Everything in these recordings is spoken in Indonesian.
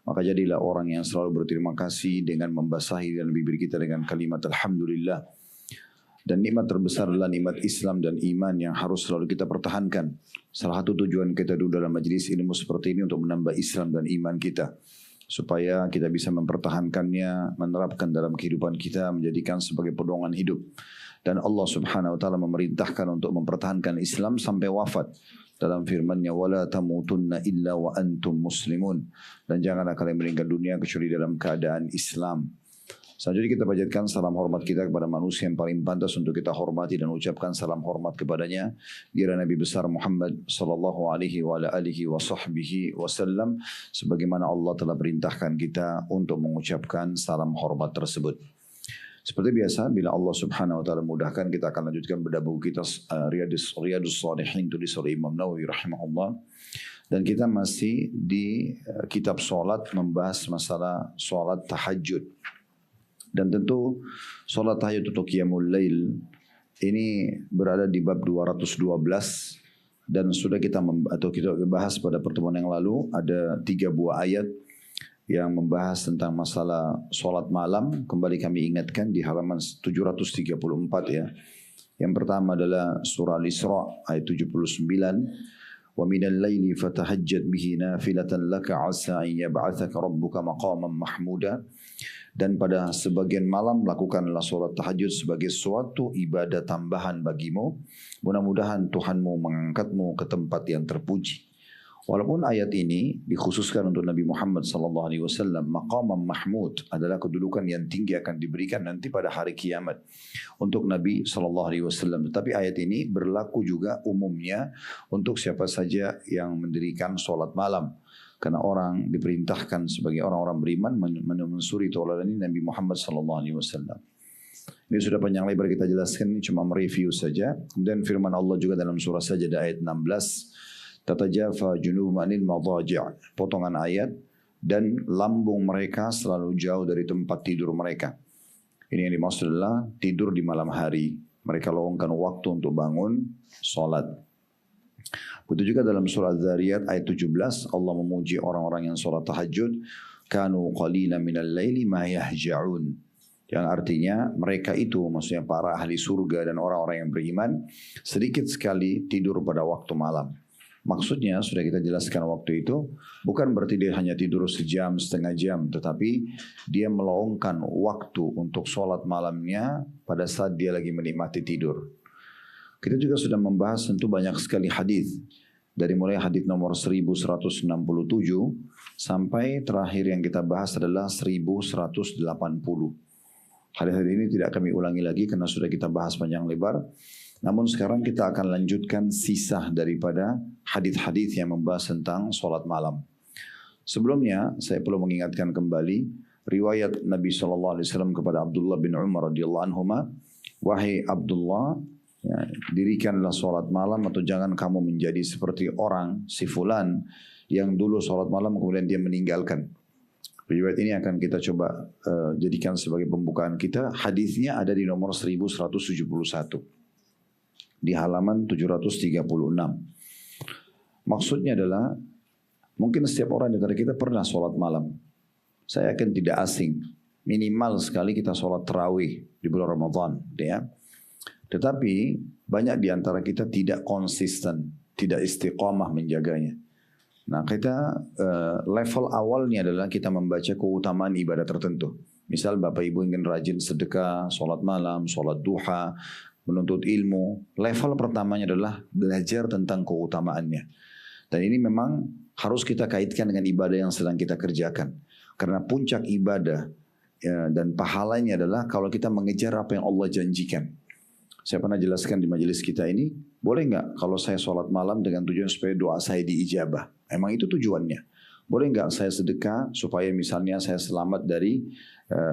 Maka jadilah orang yang selalu berterima kasih dengan membasahi dan bibir kita dengan kalimat Alhamdulillah. Dan nikmat terbesar adalah nikmat Islam dan iman yang harus selalu kita pertahankan. Salah satu tujuan kita dulu dalam majelis ilmu seperti ini untuk menambah Islam dan iman kita. Supaya kita bisa mempertahankannya, menerapkan dalam kehidupan kita, menjadikan sebagai pedoman hidup. Dan Allah subhanahu wa ta'ala memerintahkan untuk mempertahankan Islam sampai wafat. Dalam firman-Nya, وَلَا تَمُوتُنَّ إِلَّا وَأَنْتُمْ مُسْلِمُونَ. Dan janganlah kalian meninggal dunia kecuali dalam keadaan Islam. Selanjutnya kita panjatkan salam hormat kita kepada manusia yang paling pantas untuk kita hormati dan ucapkan salam hormat kepadanya. Dia Nabi besar Muhammad sallallahu alaihi wa alihi wa sahbihi wasallam, sebagaimana Allah telah perintahkan kita untuk mengucapkan salam hormat tersebut. Seperti biasa, bila Allah subhanahu wa ta'ala mudahkan, kita akan lanjutkan bedah buku kita Riyadus Shalihin tulis oleh Imam Nawawi rahimahullah. Dan kita masih di kitab solat, membahas masalah solat tahajud. Dan tentu solat tahajud atau qiyamul lail ini berada di bab 212. Dan sudah kita bahas pada pertemuan yang lalu, ada 3 buah ayat yang membahas tentang masalah solat malam. Kembali kami ingatkan di halaman 734 ya. Yang pertama adalah surah Al-Isra ayat 79. Wa minal laili fatahajjad bihi nafilatan laka asa an yab'atsaka rabbuka maqaman mahmuda. Dan pada sebagian malam lakukanlah solat tahajud sebagai suatu ibadah tambahan bagimu. Mudah-mudahan Tuhanmu mengangkatmu ke tempat yang terpuji. Walaupun ayat ini dikhususkan untuk Nabi Muhammad SAW, maqamam mahmud adalah kedudukan yang tinggi akan diberikan nanti pada hari kiamat untuk Nabi SAW. Tetapi ayat ini berlaku juga umumnya untuk siapa saja yang mendirikan solat malam. Karena orang diperintahkan sebagai orang-orang beriman mensuri tauladan Nabi Muhammad SAW. Ini sudah panjang lebar kita jelaskan, ini cuma mereview saja. Kemudian firman Allah juga dalam surah Sajdah ayat 16. Tatajafa junubum anil madaji'. Potongan ayat. Dan lambung mereka selalu jauh dari tempat tidur mereka. Ini yang dimaksud adalah tidur di malam hari. Mereka luangkan waktu untuk bangun solat. Begitu juga dalam surah Dzariyat ayat 17 Allah memuji orang-orang yang sholat tahajud, kanu qalilan minal laili ma yahja'un, yang artinya mereka itu, maksudnya para ahli surga dan orang-orang yang beriman, sedikit sekali tidur pada waktu malam. Maksudnya sudah kita jelaskan waktu itu, bukan berarti dia hanya tidur sejam, setengah jam, tetapi dia meluangkan waktu untuk sholat malamnya pada saat dia lagi menikmati tidur. Kita juga sudah membahas tentu banyak sekali hadis, dari mulai hadis nomor 1167 sampai terakhir yang kita bahas adalah 1180. Hadis-hadis ini tidak kami ulangi lagi karena sudah kita bahas panjang lebar. Namun sekarang kita akan lanjutkan sisa daripada hadis-hadis yang membahas tentang sholat malam. Sebelumnya saya perlu mengingatkan kembali riwayat Nabi SAW kepada Abdullah bin Umar radhiyallahu anhuma, wahai Abdullah, ya, dirikanlah sholat malam atau jangan kamu menjadi seperti orang si fulan yang dulu sholat malam kemudian dia meninggalkan. Riwayat ini akan kita coba jadikan sebagai pembukaan kita. Hadisnya ada di nomor 1171 di halaman 736. Maksudnya adalah mungkin setiap orang di antara kita pernah sholat malam. Saya yakin tidak asing. Minimal sekali kita sholat tarawih di bulan Ramadan, ya. Tetapi banyak di antara kita tidak konsisten, tidak istiqamah menjaganya. Nah, kita level awalnya adalah kita membaca keutamaan ibadah tertentu. Misal Bapak Ibu ingin rajin sedekah, sholat malam, sholat duha, menuntut ilmu. Level pertamanya adalah belajar tentang keutamaannya. Dan ini memang harus kita kaitkan dengan ibadah yang sedang kita kerjakan. Karena puncak ibadah ya, dan pahalanya adalah kalau kita mengejar apa yang Allah janjikan. Saya pernah jelaskan di majelis kita ini, boleh nggak kalau saya sholat malam dengan tujuan supaya doa saya diijabah? Emang itu tujuannya. Boleh nggak saya sedekah supaya misalnya saya selamat dari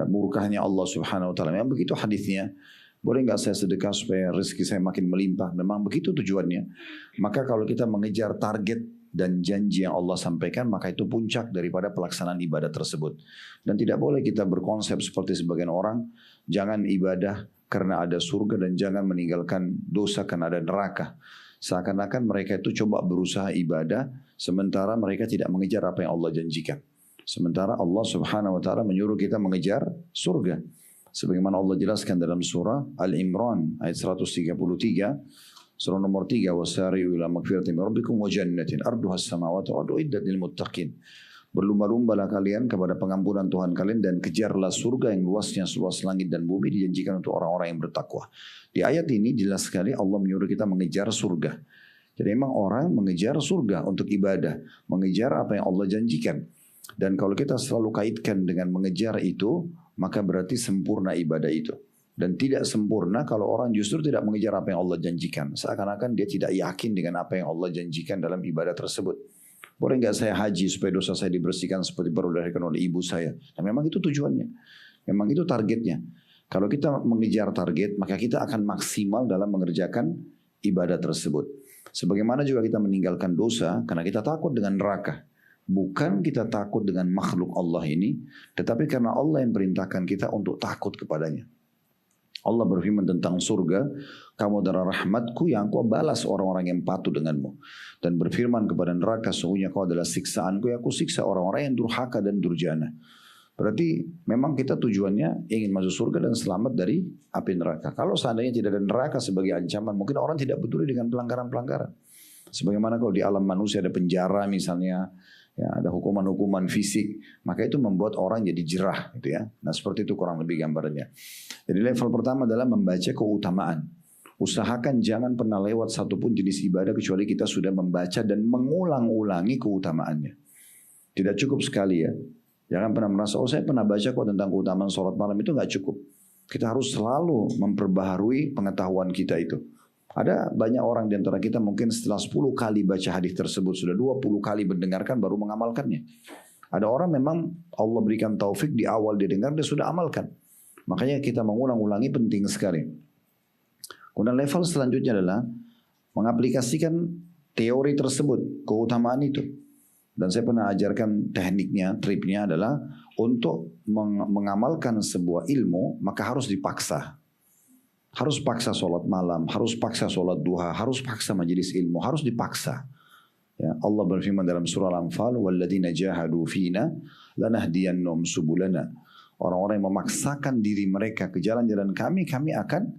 murkahnya Allah Subhanahu Wa Taala? Memang begitu hadisnya. Boleh nggak saya sedekah supaya rezeki saya makin melimpah? Memang begitu tujuannya. Maka kalau kita mengejar target dan janji yang Allah sampaikan, maka itu puncak daripada pelaksanaan ibadah tersebut. Dan tidak boleh kita berkonsep seperti sebagian orang, jangan ibadah karena ada surga dan jangan meninggalkan dosa karena ada neraka. Seakan-akan mereka itu coba berusaha ibadah sementara mereka tidak mengejar apa yang Allah janjikan. Sementara Allah Subhanahu wa taala menyuruh kita mengejar surga. Sebagaimana Allah jelaskan dalam surah Al-Imran ayat 133, surah nomor 3, wasari'u ila magfiratin min rabbikum wa jannatin arduha as-samawati wal ardu iddat lil muttaqin. Berlumba-lumbalah kalian kepada pengampunan Tuhan kalian dan kejarlah surga yang luasnya seluas langit dan bumi dijanjikan untuk orang-orang yang bertakwa. Di ayat ini jelas sekali Allah menyuruh kita mengejar surga. Jadi memang orang mengejar surga untuk ibadah, mengejar apa yang Allah janjikan. Dan kalau kita selalu kaitkan dengan mengejar itu, maka berarti sempurna ibadah itu. Dan tidak sempurna kalau orang justru tidak mengejar apa yang Allah janjikan. Seakan-akan dia tidak yakin dengan apa yang Allah janjikan dalam ibadah tersebut. Boleh nggak saya haji supaya dosa saya dibersihkan seperti baru dilahirkan oleh ibu saya? Nah, memang itu tujuannya. Memang itu targetnya. Kalau kita mengejar target, maka kita akan maksimal dalam mengerjakan ibadah tersebut. Sebagaimana juga kita meninggalkan dosa karena kita takut dengan neraka. Bukan kita takut dengan makhluk Allah ini, tetapi karena Allah yang perintahkan kita untuk takut kepadanya. Allah berfirman tentang surga, kamu adalah rahmatku yang aku balas orang-orang yang patuh denganmu. Dan berfirman kepada neraka, sesungguhnya kau adalah siksaanku yang aku siksa orang-orang yang durhaka dan durjana. Berarti memang kita tujuannya ingin masuk surga dan selamat dari api neraka. Kalau seandainya tidak ada neraka sebagai ancaman, mungkin orang tidak peduli dengan pelanggaran-pelanggaran. Sebagaimana kalau di alam manusia ada penjara misalnya, ya, ada hukuman-hukuman fisik, maka itu membuat orang jadi jerah, gitu ya. Nah seperti itu kurang lebih gambarnya. Jadi level pertama adalah membaca keutamaan. Usahakan jangan pernah lewat satupun jenis ibadah kecuali kita sudah membaca dan mengulang-ulangi keutamaannya. Tidak cukup sekali ya. Jangan pernah merasa, oh saya pernah baca kok tentang keutamaan sholat malam, itu nggak cukup. Kita harus selalu memperbaharui pengetahuan kita itu. Ada banyak orang di antara kita mungkin setelah 10 kali baca hadis tersebut, sudah 20 kali mendengarkan baru mengamalkannya. Ada orang memang Allah berikan taufik di awal dia dengar, dia sudah amalkan. Makanya kita mengulang-ulangi penting sekali. Kemudian level selanjutnya adalah mengaplikasikan teori tersebut, keutamaan itu. Dan saya pernah ajarkan tekniknya, tripnya adalah untuk mengamalkan sebuah ilmu, maka harus dipaksa. Harus paksa sholat malam, harus paksa sholat duha, harus paksa majelis ilmu, harus dipaksa. Ya, Allah berfirman dalam surah Al-Anfal, وَالَّذِينَ جَاهَدُوا فِينَا لَنَهْدِيَنَّهُمْ سُبُلَنَا. Orang-orang yang memaksakan diri mereka ke jalan-jalan kami, kami akan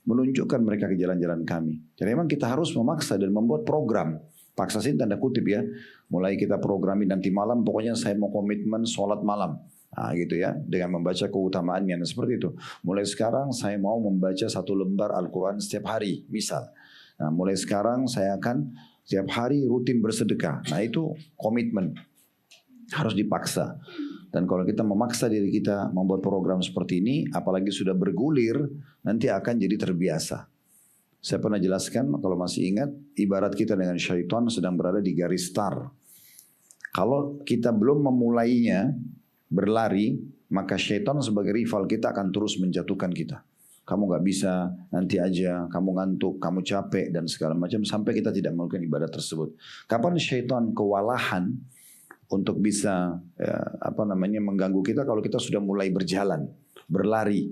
menunjukkan mereka ke jalan-jalan kami. Jadi memang kita harus memaksa dan membuat program. Paksa sini tanda kutip ya. Mulai kita programin nanti malam, pokoknya saya mau komitmen sholat malam. Nah, gitu ya, dengan membaca keutamaannya. Nah, seperti itu. Mulai sekarang saya mau membaca 1 lembar Al-Quran setiap hari, misal. Nah, mulai sekarang saya akan setiap hari rutin bersedekah. Nah, itu komitmen. Harus dipaksa. Dan kalau kita memaksa diri kita membuat program seperti ini, apalagi sudah bergulir, nanti akan jadi terbiasa. Saya pernah jelaskan, kalau masih ingat, ibarat kita dengan syaitan sedang berada di garis start. Kalau kita belum memulainya, berlari, maka syaitan sebagai rival kita akan terus menjatuhkan kita. Kamu gak bisa, nanti aja, kamu ngantuk, kamu capek, dan segala macam, sampai kita tidak melakukan ibadah tersebut. Kapan syaitan kewalahan untuk bisa mengganggu kita kalau kita sudah mulai berjalan, berlari.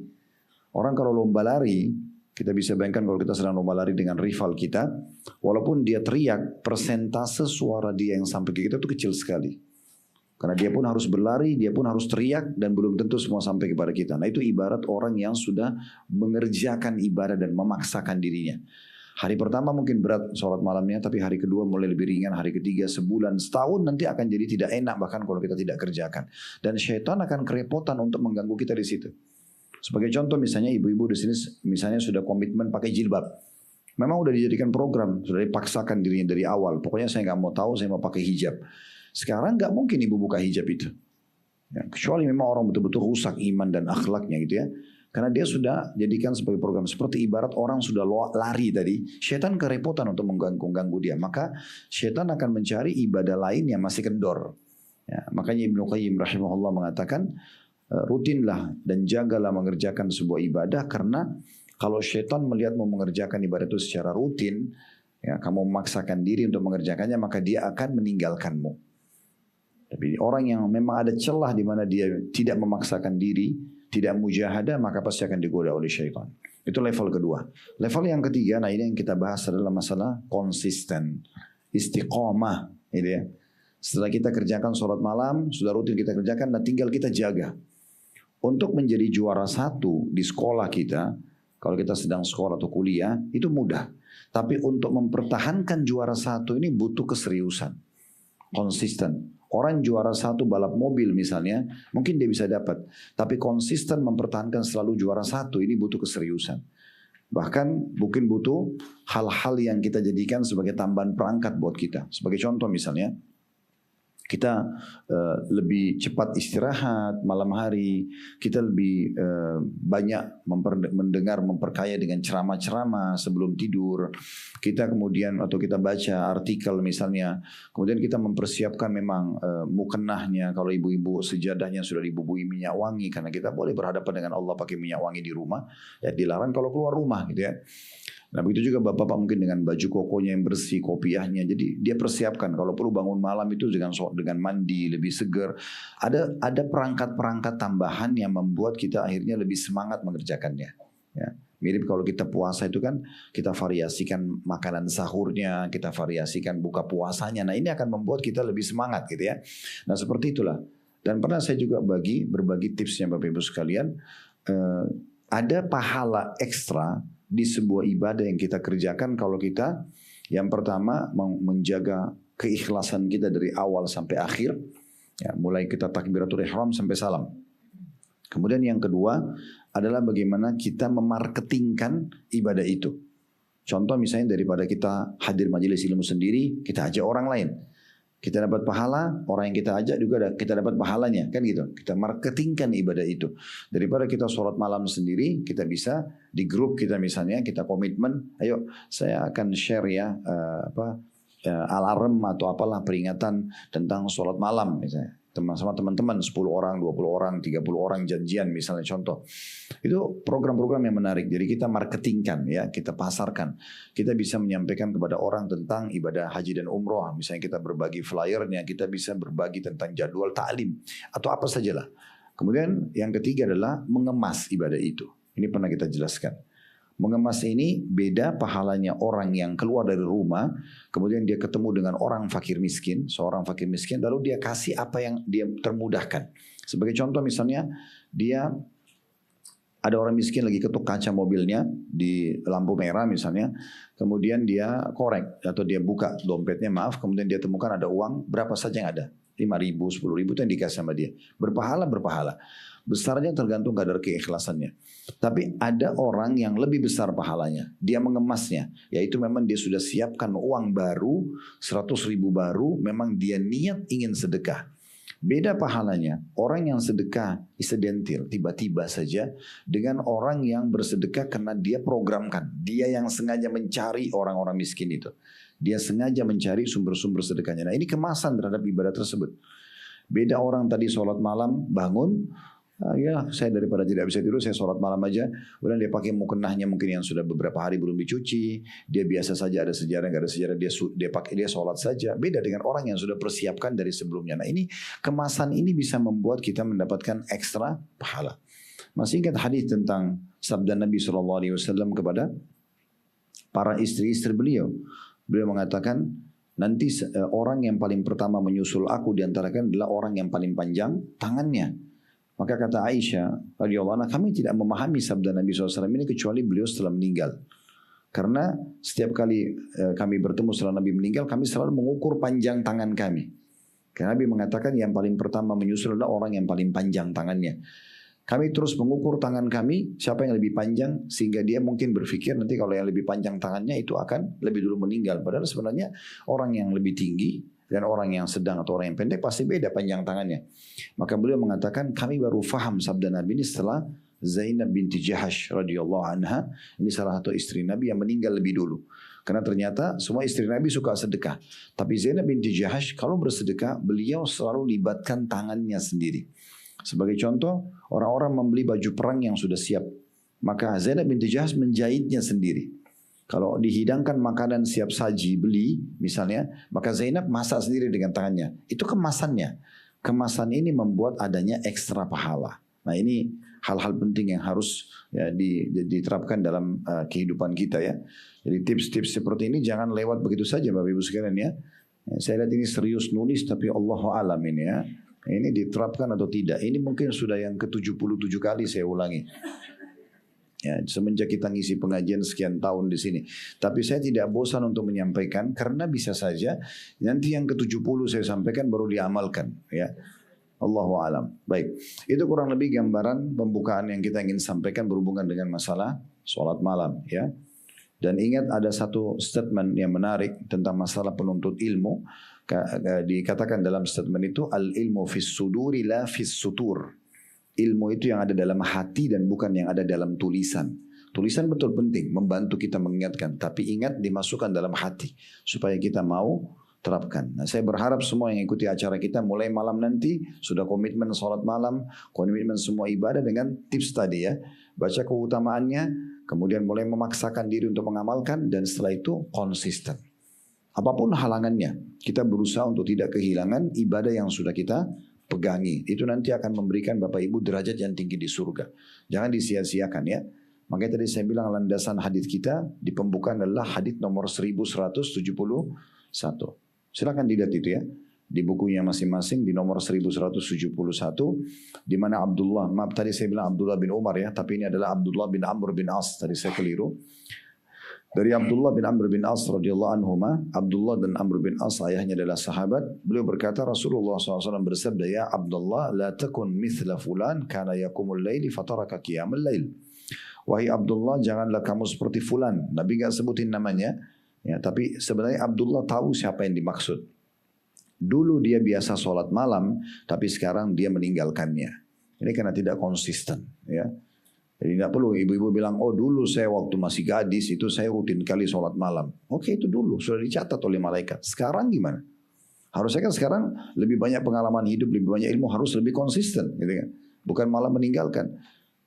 Orang kalau lomba lari, kita bisa bayangkan kalau kita sedang lomba lari dengan rival kita, walaupun dia teriak, persentase suara dia yang sampai ke kita itu kecil sekali. Karena dia pun harus berlari, dia pun harus teriak, dan belum tentu semua sampai kepada kita. Nah itu ibarat orang yang sudah mengerjakan ibadah dan memaksakan dirinya. Hari pertama mungkin berat sholat malamnya, tapi hari kedua mulai lebih ringan, hari ketiga sebulan, setahun nanti akan jadi tidak enak bahkan kalau kita tidak kerjakan. Dan syaitan akan kerepotan untuk mengganggu kita di situ. Sebagai contoh misalnya ibu-ibu di sini misalnya sudah komitmen pakai jilbab. Memang udah dijadikan program, sudah dipaksakan dirinya dari awal. Pokoknya saya nggak mau tahu, saya mau pakai hijab. Sekarang nggak mungkin ibu buka hijab itu. Ya, kecuali memang orang betul-betul rusak iman dan akhlaknya gitu ya. Karena dia sudah jadikan sebagai program. Seperti ibarat orang sudah lari tadi. Syaitan kerepotan untuk mengganggu dia. Maka syaitan akan mencari ibadah lain yang masih kendor. Ya, makanya Ibnu Qayyim rahimahullah mengatakan, rutinlah dan jagalah mengerjakan sebuah ibadah. Karena kalau syaitan melihat mau mengerjakan ibadah itu secara rutin, ya, kamu memaksakan diri untuk mengerjakannya, maka dia akan meninggalkanmu. Tapi orang yang memang ada celah di mana dia tidak memaksakan diri, tidak mujahadah, maka pasti akan digoda oleh syaitan. Itu level kedua. Level yang ketiga, nah ini yang kita bahas adalah masalah konsisten, istiqomah, gitu ya. Setelah kita kerjakan sholat malam, sudah rutin kita kerjakan, dan tinggal kita jaga. Untuk menjadi juara satu di sekolah kita, kalau kita sedang sekolah atau kuliah, itu mudah. Tapi untuk mempertahankan juara satu ini butuh keseriusan, konsisten. Orang juara satu balap mobil misalnya, mungkin dia bisa dapat. Tapi konsisten mempertahankan selalu juara satu, ini butuh keseriusan. Bahkan mungkin butuh hal-hal yang kita jadikan sebagai tambahan perangkat buat kita. Sebagai contoh misalnya, kita lebih cepat istirahat malam hari, kita lebih banyak mendengar, memperkaya dengan ceramah-ceramah sebelum tidur. Kita kemudian atau kita baca artikel misalnya, kemudian kita mempersiapkan memang mukennahnya, kalau ibu-ibu sejadahnya sudah dibubui minyak wangi, karena kita boleh berhadapan dengan Allah pakai minyak wangi di rumah, ya dilarang kalau keluar rumah gitu ya. Nah begitu juga bapak-bapak mungkin dengan baju kokonya yang bersih, kopiahnya. Jadi dia persiapkan kalau perlu bangun malam itu dengan mandi lebih segar. Ada perangkat-perangkat tambahan yang membuat kita akhirnya lebih semangat mengerjakannya. Ya. Mirip kalau kita puasa itu kan kita variasikan makanan sahurnya, kita variasikan buka puasanya. Nah ini akan membuat kita lebih semangat gitu ya. Nah seperti itulah. Dan pernah saya juga berbagi tipsnya Bapak Ibu sekalian. Ada pahala ekstra di sebuah ibadah yang kita kerjakan kalau kita yang pertama menjaga keikhlasan kita dari awal sampai akhir, ya, mulai kita takbiratul ihram sampai salam. Kemudian yang kedua adalah bagaimana kita memarketingkan ibadah itu. Contoh misalnya daripada kita hadir majelis ilmu sendiri, kita ajak orang lain. Kita dapat pahala, orang yang kita ajak juga kita dapat pahalanya, kan gitu. Kita marketingkan ibadah itu. Daripada kita sholat malam sendiri, kita bisa di grup kita misalnya, kita komitmen, ayo saya akan share ya, alarm atau apalah peringatan tentang sholat malam misalnya. Sama teman-teman 10 orang, 20 orang, 30 orang janjian misalnya contoh. Itu program-program yang menarik. Jadi kita marketingkan ya, kita pasarkan. Kita bisa menyampaikan kepada orang tentang ibadah haji dan umroh. Misalnya kita berbagi flyernya, kita bisa berbagi tentang jadwal ta'lim atau apa sajalah. Kemudian yang ketiga adalah mengemas ibadah itu. Ini pernah kita jelaskan. Mengemas ini beda pahalanya orang yang keluar dari rumah, kemudian dia ketemu dengan orang fakir miskin, seorang fakir miskin, lalu dia kasih apa yang dia termudahkan. Sebagai contoh misalnya, dia ada orang miskin lagi ketuk kaca mobilnya di lampu merah misalnya, kemudian dia korek atau dia buka dompetnya kemudian dia temukan ada uang berapa saja yang ada, 5.000, 10.000 itu yang dikasih sama dia. Berpahala. Besarnya tergantung kadar keikhlasannya. Tapi ada orang yang lebih besar pahalanya. Dia mengemasnya. Yaitu memang dia sudah siapkan uang baru, 100.000 baru. Memang dia niat ingin sedekah. Beda pahalanya. Orang yang sedekah incidental, tiba-tiba saja. Dengan orang yang bersedekah karena dia programkan. Dia yang sengaja mencari orang-orang miskin itu. Dia sengaja mencari sumber-sumber sedekahnya. Nah ini kemasan terhadap ibadah tersebut. Beda orang tadi sholat malam, bangun. Ya saya daripada tidak bisa tidur saya sholat malam aja. Kemudian dia pakai mukennahnya mungkin yang sudah beberapa hari belum dicuci. Dia biasa saja ada sejarah nggak ada sejarah dia sholat saja. Beda dengan orang yang sudah persiapkan dari sebelumnya. Nah ini kemasan ini bisa membuat kita mendapatkan ekstra pahala. Masih ingat hadis tentang sabda Nabi SAW kepada para istri-istri beliau. Beliau mengatakan nanti orang yang paling pertama menyusul aku diantara kalian adalah orang yang paling panjang tangannya. Maka kata Aisyah radhiyallahu anha, kami tidak memahami sabda Nabi SAW ini kecuali beliau setelah meninggal. Karena setiap kali kami bertemu setelah Nabi meninggal, kami selalu mengukur panjang tangan kami. Karena Nabi mengatakan yang paling pertama menyusul adalah orang yang paling panjang tangannya. Kami terus mengukur tangan kami, siapa yang lebih panjang, sehingga dia mungkin berpikir nanti kalau yang lebih panjang tangannya itu akan lebih dulu meninggal. Padahal sebenarnya orang yang lebih tinggi dan orang yang sedang atau orang yang pendek pasti beda panjang tangannya. Maka beliau mengatakan kami baru faham sabda Nabi ini setelah Zainab binti Jahash radhiyallahu anha, ini salah satu istri Nabi yang meninggal lebih dulu. Karena ternyata semua istri Nabi suka sedekah. Tapi Zainab binti Jahash kalau bersedekah beliau selalu libatkan tangannya sendiri. Sebagai contoh, orang-orang membeli baju perang yang sudah siap. Maka Zainab binti Jahash menjahitnya sendiri. Kalau dihidangkan makanan siap saji beli misalnya, maka Zainab masak sendiri dengan tangannya. Itu kemasannya. Kemasan ini membuat adanya ekstra pahala. Nah ini hal-hal penting yang harus ya, diterapkan dalam kehidupan kita ya. Jadi tips-tips seperti ini jangan lewat begitu saja Bapak Ibu sekalian ya. Ya, saya lihat ini serius nulis tapi Allahu alam ini ya. Ini diterapkan atau tidak? Ini mungkin sudah yang ke-77 kali saya ulangi. Ya, semenjak kita ngisi pengajian sekian tahun di sini. Tapi saya tidak bosan untuk menyampaikan karena bisa saja nanti yang ke-70 saya sampaikan baru diamalkan. Ya, Allahu alam. Baik, itu kurang lebih gambaran pembukaan yang kita ingin sampaikan berhubungan dengan masalah sholat malam. Ya. Dan ingat ada satu statement yang menarik tentang masalah penuntut ilmu. Dikatakan dalam statement itu al-ilmu fis suduri la fis sutur. Ilmu itu yang ada dalam hati dan bukan yang ada dalam tulisan. Tulisan betul penting membantu kita mengingatkan, tapi ingat dimasukkan dalam hati supaya kita mau terapkan. Nah, saya berharap semua yang ikuti acara kita mulai malam nanti sudah komitmen sholat malam, komitmen semua ibadah dengan tips tadi ya. Baca keutamaannya, kemudian mulai memaksakan diri untuk mengamalkan dan setelah itu konsisten. Apapun halangannya, kita berusaha untuk tidak kehilangan ibadah yang sudah kita pegangi. Itu nanti akan memberikan Bapak Ibu derajat yang tinggi di surga. Jangan disia-siakan ya. Makanya tadi saya bilang landasan hadis kita di pembukaan adalah hadis nomor 1171. Silakan dilihat itu ya. Di bukunya masing-masing di nomor 1171 di mana Abdullah, maaf tadi saya bilang Abdullah bin Umar ya, tapi ini adalah Abdullah bin Amr bin As, tadi saya keliru. Dari Abdullah bin Amr bin As radhiyallahu anhuma, Abdullah dan Amr bin As ayahnya adalah sahabat. Beliau berkata Rasulullah SAW bersabda, ya Abdullah, la takun mithla fulan kana yakumul laili fataraka qiyamul lail. Wahai Abdullah, janganlah kamu seperti fulan. Nabi enggak sebutin namanya, ya, tapi sebenarnya Abdullah tahu siapa yang dimaksud. Dulu dia biasa sholat malam, tapi sekarang dia meninggalkannya. Ini karena tidak konsisten, ya. Jadi tidak perlu ibu-ibu bilang, oh dulu saya waktu masih gadis itu saya rutin kali sholat malam. Oke, itu dulu sudah dicatat oleh malaikat. Sekarang gimana? Harusnya kan sekarang lebih banyak pengalaman hidup, lebih banyak ilmu, harus lebih konsisten, gitu kan? Bukan malah meninggalkan.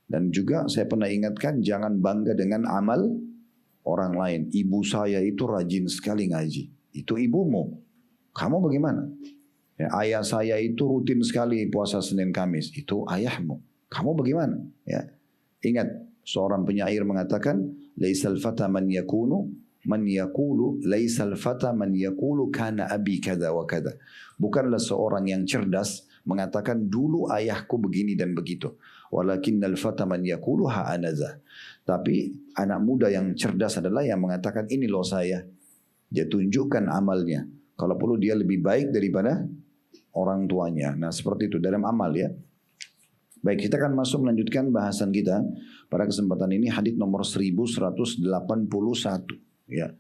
Dan juga saya pernah ingatkan, jangan bangga dengan amal orang lain. Ibu saya itu rajin sekali ngaji. Itu ibumu. Kamu bagaimana? Ya, ayah saya itu rutin sekali puasa Senin Kamis. Itu ayahmu. Kamu bagaimana? Ya. Ingat, seorang penyair mengatakan, laisal fata man yakunu man yaqulu laisal fata man yaqulu kana abi kada wa kada. Bukanlah seorang yang cerdas mengatakan dulu ayahku begini dan begitu. Walakinnal fata man yaqulu ha anaza. Tapi anak muda yang cerdas adalah yang mengatakan ini loh saya. Dia tunjukkan amalnya. Kalau perlu dia lebih baik daripada orang tuanya. Nah, seperti itu dalam amal ya. Baik, kita akan masuk melanjutkan bahasan kita pada kesempatan ini hadits nomor 1181 ya.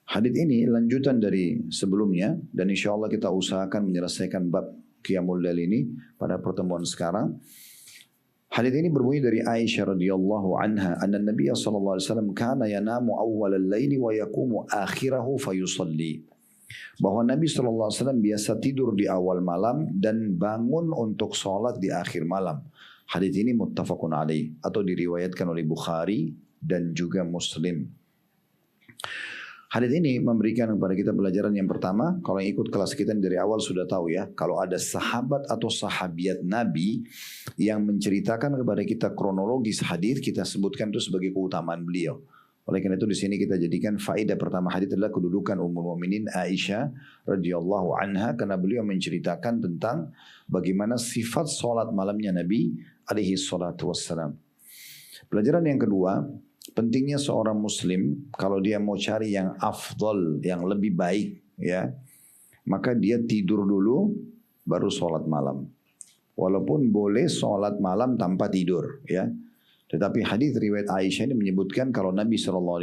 Hadits ini lanjutan dari sebelumnya dan insya Allah kita usahakan menyelesaikan bab Qiyamul Lail ini pada pertemuan sekarang. Hadits ini berbunyi dari Aisyah radhiyallahu anha, anna Nabi sallallahu alaihi wasallam kana yanamu awwal al-laili wa yaqumu akhirahu fayusalli. Bahwa Nabi SAW biasa tidur di awal malam dan bangun untuk sholat di akhir malam. Hadits ini muttafaqun alaih atau diriwayatkan oleh Bukhari dan juga Muslim. Hadits ini memberikan kepada kita pelajaran yang pertama. Kalau yang ikut kelas kita dari awal sudah tahu ya, kalau ada sahabat atau sahabiat Nabi yang menceritakan kepada kita kronologis hadits, kita sebutkan itu sebagai keutamaan beliau. Oleh karena itu di sini kita jadikan faedah pertama hadits adalah kedudukan Ummul Mukminin Aisyah radhiyallahu anha karena beliau menceritakan tentang bagaimana sifat solat malamnya Nabi alaihi salatu wassalam. Pelajaran yang kedua, pentingnya seorang muslim kalau dia mau cari yang afdal, yang lebih baik ya, maka dia tidur dulu baru solat malam. Walaupun boleh solat malam tanpa tidur ya. Tetapi hadis riwayat Aisyah ini menyebutkan kalau Nabi SAW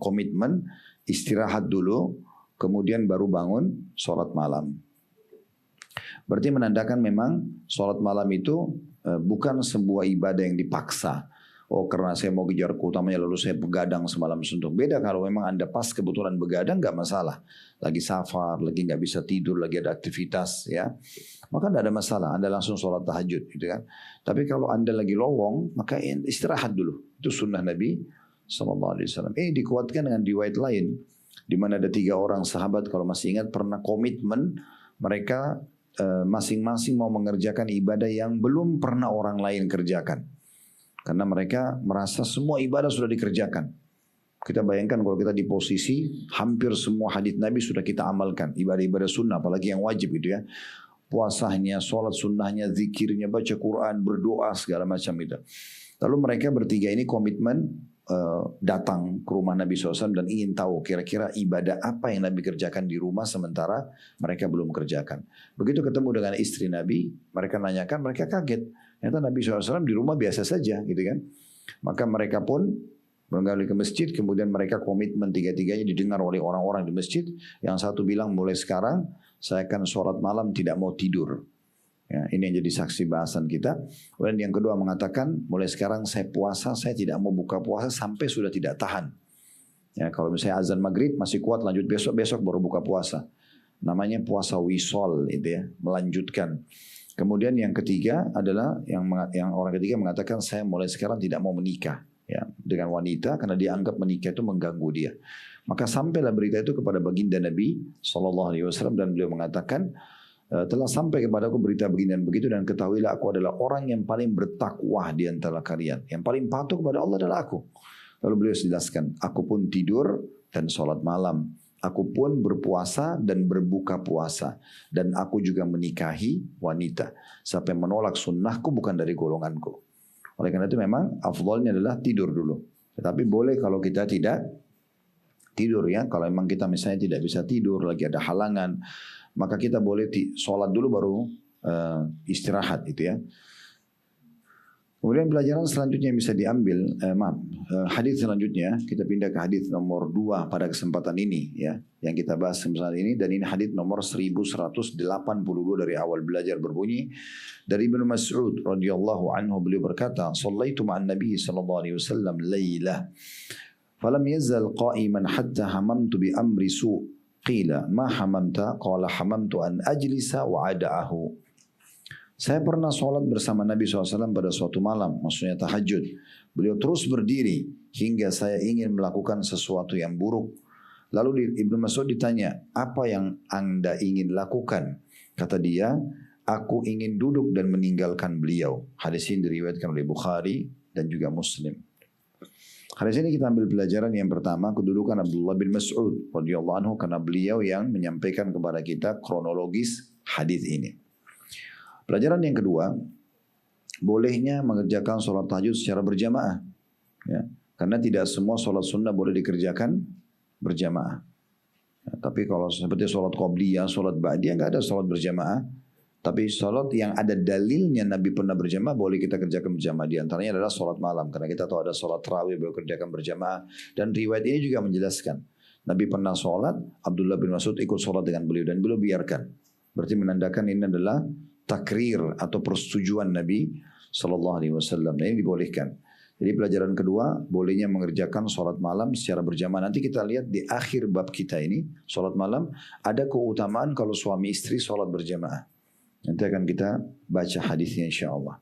komitmen istirahat dulu, kemudian baru bangun sholat malam. Berarti menandakan memang sholat malam itu bukan sebuah ibadah yang dipaksa. Oh karena saya mau kejar keutamanya lalu saya begadang semalam suntuk. Beda kalau memang anda pas kebetulan begadang nggak masalah. Lagi safar, lagi nggak bisa tidur, lagi ada aktivitas ya. Maka tidak ada masalah. Anda langsung sholat tahajud gitu kan. Tapi kalau anda lagi lowong maka istirahat dulu. Itu sunnah Nabi SAW. Ini dikuatkan dengan riwayat lain. Di mana ada 3 orang sahabat kalau masih ingat pernah komitmen mereka masing-masing mau mengerjakan ibadah yang belum pernah orang lain kerjakan. Karena mereka merasa semua ibadah sudah dikerjakan. Kita bayangkan kalau kita di posisi hampir semua hadis Nabi sudah kita amalkan. Ibadah-ibadah sunnah apalagi yang wajib gitu ya. Puasanya, sholat sunnahnya, zikirnya, baca Quran, berdoa segala macam itu. Lalu mereka bertiga ini komitmen datang ke rumah Nabi SAW dan ingin tahu kira-kira ibadah apa yang Nabi kerjakan di rumah sementara mereka belum kerjakan. Begitu ketemu dengan istri Nabi, mereka nanyakan, mereka kaget. Ternyata Nabi SAW di rumah biasa saja gitu kan. Maka mereka pun berangkat ke masjid, kemudian mereka komitmen tiga-tiganya didengar oleh orang-orang di masjid. Yang satu bilang mulai sekarang saya akan sholat malam tidak mau tidur. Ya, ini yang jadi saksi bahasan kita. Kemudian yang kedua mengatakan mulai sekarang saya puasa, saya tidak mau buka puasa sampai sudah tidak tahan. Ya, kalau misalnya azan maghrib masih kuat lanjut besok baru buka puasa. Namanya puasa wisol itu ya, melanjutkan. Kemudian yang ketiga adalah yang orang ketiga mengatakan saya mulai sekarang tidak mau menikah ya dengan wanita karena dia anggap menikah itu mengganggu dia. Maka sampailah berita itu kepada baginda Nabi SAW dan beliau mengatakan telah sampai kepadaku berita begini dan begitu dan ketahuilah aku adalah orang yang paling bertakwa di antara kalian. Yang paling patuh kepada Allah adalah aku. Lalu beliau jelaskan, aku pun tidur dan sholat malam. Aku pun berpuasa dan berbuka puasa. Dan aku juga menikahi wanita. Siapa yang menolak sunnahku bukan dari golonganku. Oleh karena itu memang afdolnya adalah tidur dulu. Tetapi boleh kalau kita tidak tidur ya. Kalau memang kita misalnya tidak bisa tidur, lagi ada halangan, maka kita boleh sholat dulu baru istirahat itu ya. Kemudian pelajaran selanjutnya yang bisa diambil, hadis selanjutnya kita pindah ke hadis nomor 2 pada kesempatan ini ya, yang kita bahas kesempatan ini, dan ini hadis nomor 1182 dari awal belajar berbunyi dari Ibnu Mas'ud radhiyallahu anhu, beliau berkata, "Shallaitu ma'an Nabi sallallahu alaihi wasallam lailah, falam yazal qa'iman hatta hamamtu bi amri su'. Qila ma hamamta? Qala hamamtu an ajlisa wa ada'ahu." Saya pernah sholat bersama Nabi SAW pada suatu malam, maksudnya tahajud. Beliau terus berdiri hingga saya ingin melakukan sesuatu yang buruk. Lalu Ibnu Mas'ud ditanya, apa yang Anda ingin lakukan? Kata dia, aku ingin duduk dan meninggalkan beliau. Hadis ini diriwayatkan oleh Bukhari dan juga Muslim. Hadis ini kita ambil pelajaran yang pertama, kedudukan Abdullah bin Mas'ud radhiyallahu anhu karena beliau yang menyampaikan kepada kita kronologis hadis ini. Pelajaran yang kedua, bolehnya mengerjakan sholat tahajud secara berjamaah. Ya, karena tidak semua sholat sunnah boleh dikerjakan berjamaah. Ya, tapi kalau seperti sholat qobliyah, sholat ba'diyah, nggak ada sholat berjamaah. Tapi sholat yang ada dalilnya Nabi pernah berjamaah boleh kita kerjakan berjamaah. Di antaranya adalah sholat malam. Karena kita tahu ada sholat tarawih boleh kerjakan berjamaah. Dan riwayat ini juga menjelaskan. Nabi pernah sholat, Abdullah bin Mas'ud ikut sholat dengan beliau. Dan beliau biarkan. Berarti menandakan ini adalah takrir atau persetujuan Nabi Sallallahu Alaihi Wasallam. Ini dibolehkan. Jadi pelajaran kedua, bolehnya mengerjakan sholat malam secara berjamaah. Nanti kita lihat di akhir bab kita ini, sholat malam, ada keutamaan kalau suami istri sholat berjamaah. Nanti akan kita baca hadisnya insya Allah.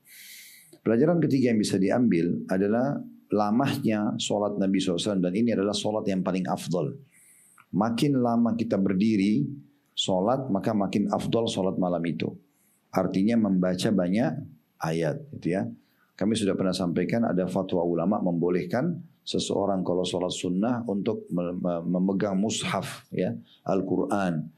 Pelajaran ketiga yang bisa diambil adalah lamahnya sholat Nabi SAW. Dan ini adalah sholat yang paling afdol. Makin lama kita berdiri sholat, maka makin afdol sholat malam itu. Artinya membaca banyak ayat gitu ya. Kami sudah pernah sampaikan ada fatwa ulama membolehkan seseorang kalau sholat sunnah untuk memegang mushaf ya, Al-Quran.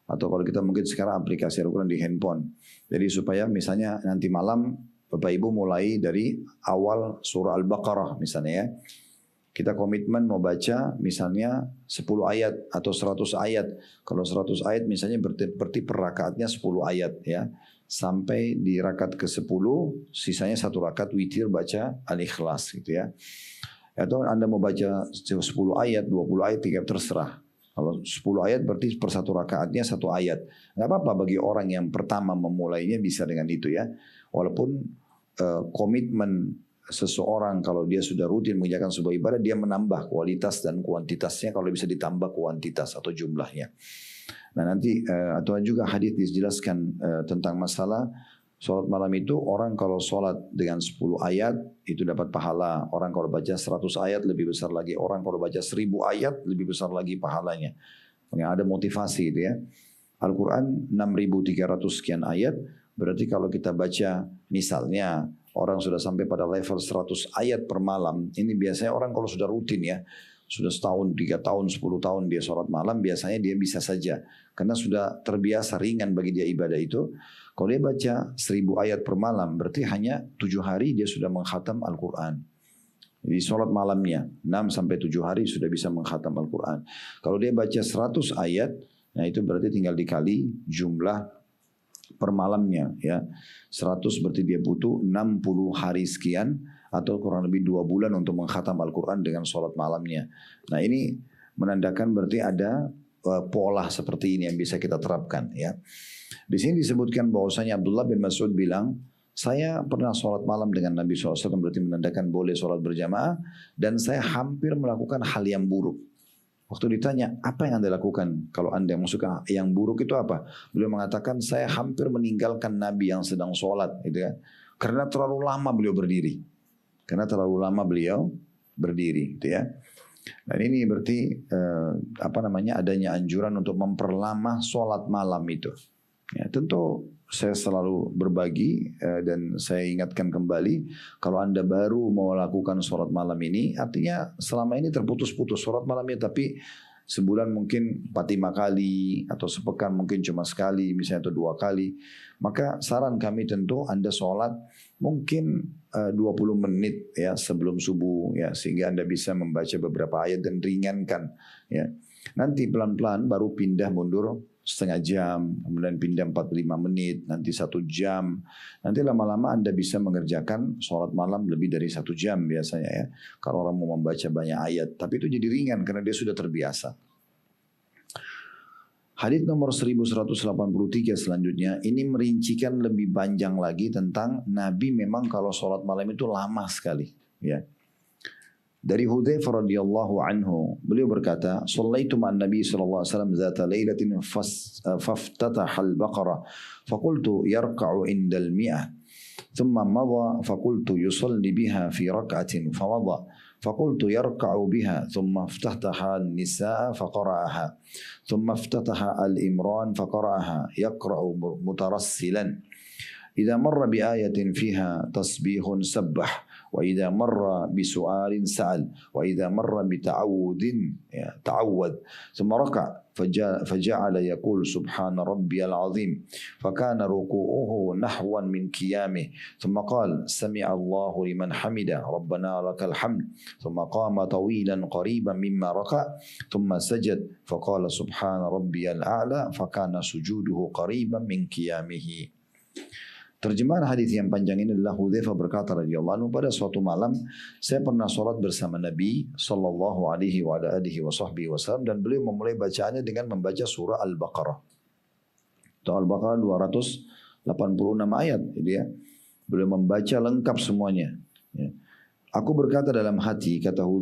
Atau kalau kita mungkin sekarang aplikasi Al-Quran di handphone. Jadi supaya misalnya nanti malam Bapak Ibu mulai dari awal surah Al-Baqarah misalnya ya. Kita komitmen mau baca misalnya 10 ayat atau 100 ayat. Kalau 100 ayat misalnya berarti per rakaatnya 10 ayat ya. Sampai di rakaat ke-10 sisanya 1 rakaat witir baca Al-Ikhlas gitu ya. Atau Anda mau baca 10 ayat, 20 ayat, 3 terserah. Kalau 10 ayat berarti per 1 rakaatnya 1 ayat. Gak apa-apa bagi orang yang pertama memulainya bisa dengan itu ya. Walaupun komitmen seseorang kalau dia sudah rutin mengerjakan sebuah ibadah, dia menambah kualitas dan kuantitasnya kalau bisa ditambah kuantitas atau jumlahnya. Nah nanti atau juga hadis dijelaskan tentang masalah sholat malam itu, orang kalau sholat dengan 10 ayat itu dapat pahala. Orang kalau baca 100 ayat lebih besar lagi. Orang kalau baca 1000 ayat lebih besar lagi pahalanya. Yang ada motivasi itu ya. Al-Quran 6.300 sekian ayat. Berarti kalau kita baca misalnya orang sudah sampai pada level 100 ayat per malam. Ini biasanya orang kalau sudah rutin ya. sudah setahun, 3 tahun, 10 tahun dia sholat malam, biasanya dia bisa saja. Karena sudah terbiasa, ringan bagi dia ibadah itu. Kalau dia baca 1000 ayat per malam, berarti hanya 7 hari dia sudah mengkhatam Al-Quran. Jadi sholat malamnya, 6-7 hari sudah bisa mengkhatam Al-Quran. Kalau dia baca 100 ayat, nah itu berarti tinggal dikali jumlah per malamnya. Ya. 100 berarti dia butuh 60 hari sekian, atau kurang lebih 2 bulan untuk mengkhatam Al-Quran dengan sholat malamnya. Nah ini menandakan berarti ada pola seperti ini yang bisa kita terapkan. Ya. Di sini disebutkan bahwasanya Abdullah bin Mas'ud bilang, saya pernah sholat malam dengan Nabi SAW, berarti menandakan boleh sholat berjamaah, dan saya hampir melakukan hal yang buruk. Waktu ditanya, apa yang Anda lakukan? Kalau Anda maksudnya yang buruk itu apa? Beliau mengatakan, saya hampir meninggalkan Nabi yang sedang sholat. Gitu kan? Karena terlalu lama beliau berdiri. Gitu ya. Dan ini berarti adanya anjuran untuk memperlama sholat malam itu. Ya, tentu saya selalu berbagi dan saya ingatkan kembali, kalau Anda baru mau lakukan sholat malam ini, artinya selama ini terputus-putus sholat malamnya, tapi sebulan mungkin 4-5 kali, atau sepekan mungkin cuma sekali, misalnya atau 2 kali. Maka saran kami tentu Anda sholat mungkin 20 menit ya sebelum subuh, ya, sehingga Anda bisa membaca beberapa ayat dan ringankan. Ya. Nanti pelan-pelan baru pindah mundur setengah jam, kemudian pindah 45 menit, nanti 1 jam. Nanti lama-lama Anda bisa mengerjakan sholat malam lebih dari 1 jam biasanya ya. Kalau orang mau membaca banyak ayat, tapi itu jadi ringan karena dia sudah terbiasa. Hadits nomor 1183 selanjutnya, ini merincikan lebih panjang lagi tentang Nabi memang kalau sholat malam itu lama sekali. Ya. Dari Hudzaifah radhiyallahu anhu, beliau berkata, "Shallaitu ma'an Nabi sallallahu alaihi wasallam zata lailatin faftataha al-Baqarah, faqultu yarka'u indal mi'ah, thumma madha faqultu yusalli biha fi rak'atin famadha, faqultu yarka'u biha, thumma iftataha an-nisaa faqara'aha, thumma iftataha al-Imran faqara'aha, yaqra'u mutarassilan. Idza marra bi ayatin fiha tasbihun sabbah, وإذا مر بسؤال سأل وإذا مر بتعوذ تعوذ ثم ركع فجعل يقول سبحان ربي العظيم فكان ركوعه نحوا من قيامه ثم قال سمع الله لمن حمده ربنا لك الحمد ثم قام طويلا قريبا مما ركع ثم سجد فقال سبحان ربي الأعلى فكان سجوده قريبا من قيامه." Terjemahan hadis yang panjang ini adalah Hudzaifah berkata radhiyallahu anhu, pada suatu malam saya pernah sholat bersama Nabi sallallahu alaihi wasallam, dan beliau memulai bacaannya dengan membaca surah Al-Baqarah. Al-Baqarah 286 ayat, gitu ya. Beliau membaca lengkap semuanya. Ya. Aku berkata dalam hati, kata Hudzaifah,